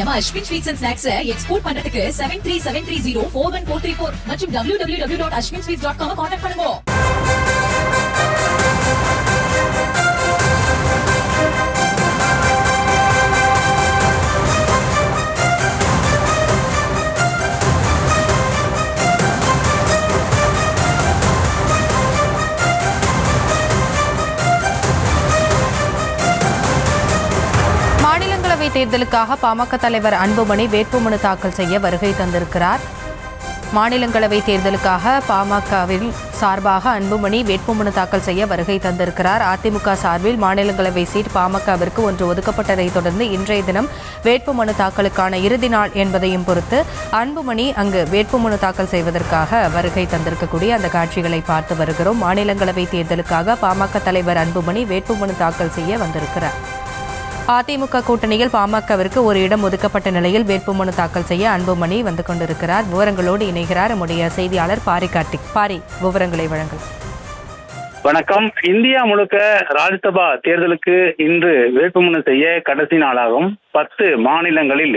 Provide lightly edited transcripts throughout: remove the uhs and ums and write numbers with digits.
நம்ம Ashwin sweets and snacks export பண்றதுக்கு 7373041434 மற்றும் www.ashwinsweets.com கான்டாக்ட் பண்ணுங்க. தேர்தலுக்காக பாமக தலைவர் அன்புமணி வேட்புமனு தாக்கல் செய்ய வருகை தந்திருக்கிறார். மாநிலங்களவை தேர்தலுக்காக பாமகவில் சார்பாக அன்புமணி வேட்புமனு தாக்கல் செய்ய வருகை தந்திருக்கிறார். அதிமுக சார்பில் மாநிலங்களவை சீட் பாமகவிற்கு ஒன்று ஒதுக்கப்பட்டதைத் தொடர்ந்து இன்றைய தினம் வேட்புமனு தாக்கலுக்கான இறுதி நாள் என்பதையும் பொறுத்து அன்புமணி அங்கு வேட்புமனு தாக்கல் செய்வதற்காக வருகை தந்திருக்கக்கூடிய அந்த காட்சிகளை பார்த்து வருகிறோம். மாநிலங்களவை தேர்தலுக்காக பாமக தலைவர் அன்புமணி வேட்புமனு தாக்கல் செய்ய வந்திருக்கிறார். அதிமுக கூட்டணியில் பாமகவிற்கு ஒரு இடம் ஒதுக்கப்பட்ட நிலையில் வேட்புமனு தாக்கல் செய்ய அன்புமணி வந்து கொண்டிருக்கிறார். விவரங்களோடு இணைகிறார் நம்முடைய செய்தியாளர் பாரி கார்த்திக். பாரி, விவரங்களை வழங்கும். வணக்கம். இந்தியா முழுக்க ராஜ்யசபா தேர்தலுக்கு இன்று வேட்புமனு செய்ய கடைசி நாளாகும். 10 மாநிலங்களில்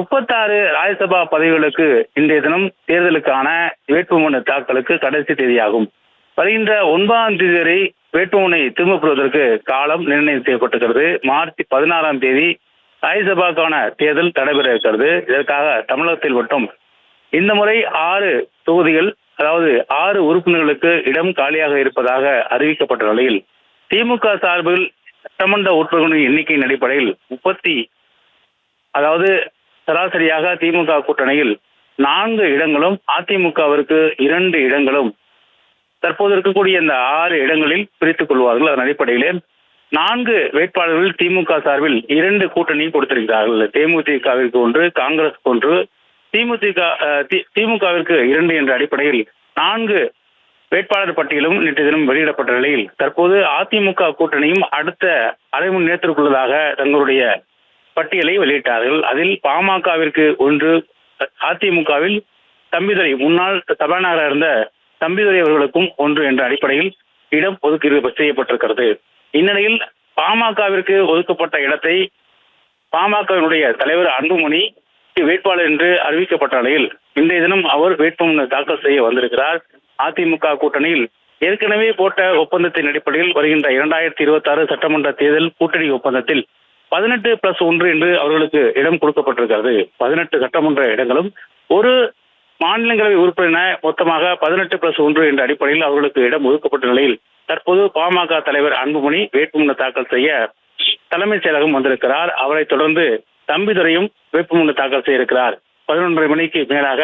36 ராஜ்யசபா பதவிகளுக்கு இன்றைய தினம் தேர்தலுக்கான வேட்புமனு தாக்கலுக்கு கடைசி தேதியாகும். வருகின்ற 9ஆம் தேதி வரை வேட்புமனை திரும்பப் பெறுவதற்கு காலம் நிர்ணயம் செய்யப்பட்டிருக்கிறது. மார்ச் 16ஆம் தேதி ராஜ்யசபாக்கான தேர்தல் நடைபெற இருக்கிறது. இதற்காக தமிழகத்தில் மட்டும் இந்த முறை 6 தொகுதிகள், அதாவது 6 உறுப்பினர்களுக்கு இடம் காலியாக இருப்பதாக அறிவிக்கப்பட்ட நிலையில் திமுக சார்பில் சட்டமன்ற உறுப்பினர்களின் எண்ணிக்கையின் அடிப்படையில் அதாவது சராசரியாக திமுக கூட்டணியில் 4 இடங்களும் அதிமுகவிற்கு 2 இடங்களும் தற்போது இருக்கக்கூடிய இந்த 6 இடங்களில் பிரித்துக் கொள்வார்கள். அதன் அடிப்படையிலே 4 வேட்பாளர்கள் திமுக சார்பில் 2 கூட்டணி கொடுத்திருக்கிறார்கள். தேமுதிகவிற்கு 1, காங்கிரஸ் 1, திமுகவிற்கு 2 என்ற அடிப்படையில் 4 வேட்பாளர் பட்டியலும் நேற்று தினம் வெளியிடப்பட்ட நிலையில் தற்போது அதிமுக கூட்டணியும் அடுத்த அரை மணி நேரத்திற்குள்ளதாக தங்களுடைய பட்டியலை வெளியிட்டார்கள். அதில் பாமகவிற்கு 1, அதிமுகவில் தம்பிதுரை, முன்னாள் சபாநாயகராக இருந்த தம்பிதுரை அவர்களுக்கும் 1 என்ற அடிப்படையில் இடம் ஒதுக்கீடு செய்யப்பட்டிருக்கிறது. இந்நிலையில் பாமகவிற்கு ஒதுக்கப்பட்ட இடத்தை பாமகவினுடைய தலைவர் அன்புமணி வேட்பாளர் என்று அறிவிக்கப்பட்ட நிலையில் இன்றைய தினம் அவர் வேட்புமனு தாக்கல் செய்ய வந்திருக்கிறார். அதிமுக கூட்டணியில் ஏற்கனவே போட்ட ஒப்பந்தத்தின் அடிப்படையில் வருகின்ற 2026 சட்டமன்ற தேர்தல் கூட்டணி ஒப்பந்தத்தில் 18+1 என்று அவர்களுக்கு இடம் கொடுக்கப்பட்டிருக்கிறது. 18 சட்டமன்ற இடங்களும் ஒரு மாநிலங்களவை உறுப்பினர் மொத்தமாக 18+1 என்ற அடிப்படையில் அவர்களுக்கு இடம் ஒதுக்கப்பட்ட நிலையில் தற்போது பாமக தலைவர் அன்புமணி வேட்புமனு தாக்கல் செய்ய தலைமைச் செயலகம் வந்திருக்கிறார். அவரை தொடர்ந்து தம்பிதுரையும் வேட்புமனு தாக்கல் செய்ய இருக்கிறார். 11:30 மணிக்கு மேலாக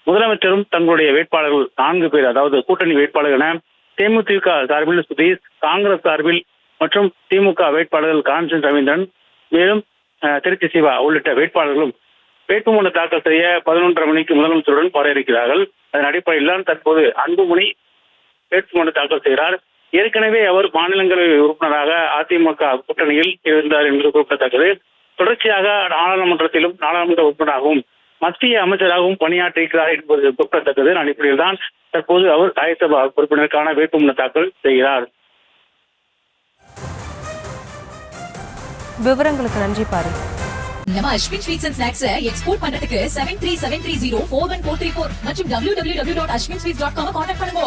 முதலமைச்சரும் தங்களுடைய வேட்பாளர்கள் 4 பேர், அதாவது கூட்டணி வேட்பாளர்கள் என தேமுதிக சார்பில் சுதீஷ், காங்கிரஸ் சார்பில் மற்றும் திமுக வேட்பாளர்கள் காஞ்சன் ரவீந்திரன், மேலும் திருச்சி சிவா உள்ளிட்ட வேட்பாளர்களும் வேட்புமனு தாக்கல் செய்ய 11:30 மணிக்கு முதலமைச்சருடன் வர இருக்கிறார்கள். அதன் அடிப்படையில் தான் தற்போது அன்புமணி வேட்புமனு தாக்கல் செய்கிறார். ஏற்கனவே அவர் மாநிலங்களவை உறுப்பினராக அதிமுக கூட்டணியில் இருந்தார் என்பது குறிப்பிடத்தக்கது. தொடர்ச்சியாக நாடாளுமன்றத்திலும் நாடாளுமன்ற உறுப்பினராகவும் மத்திய அமைச்சராகவும் பணியாற்றியிருக்கிறார் என்பது குறிப்பிடத்தக்கது. அடிப்படையில் தான் தற்போது அவர் ராஜ்யசபா உறுப்பினருக்கான வேட்புமனு தாக்கல் செய்கிறார். விவரங்களுக்கு நன்றி பாரு. நம்ம Ashwin sweets and snacks export பண்றதுக்கு 7373041434 மற்றும் www.ashwinsweets.com கான்டாக்ட் பண்ணுங்க.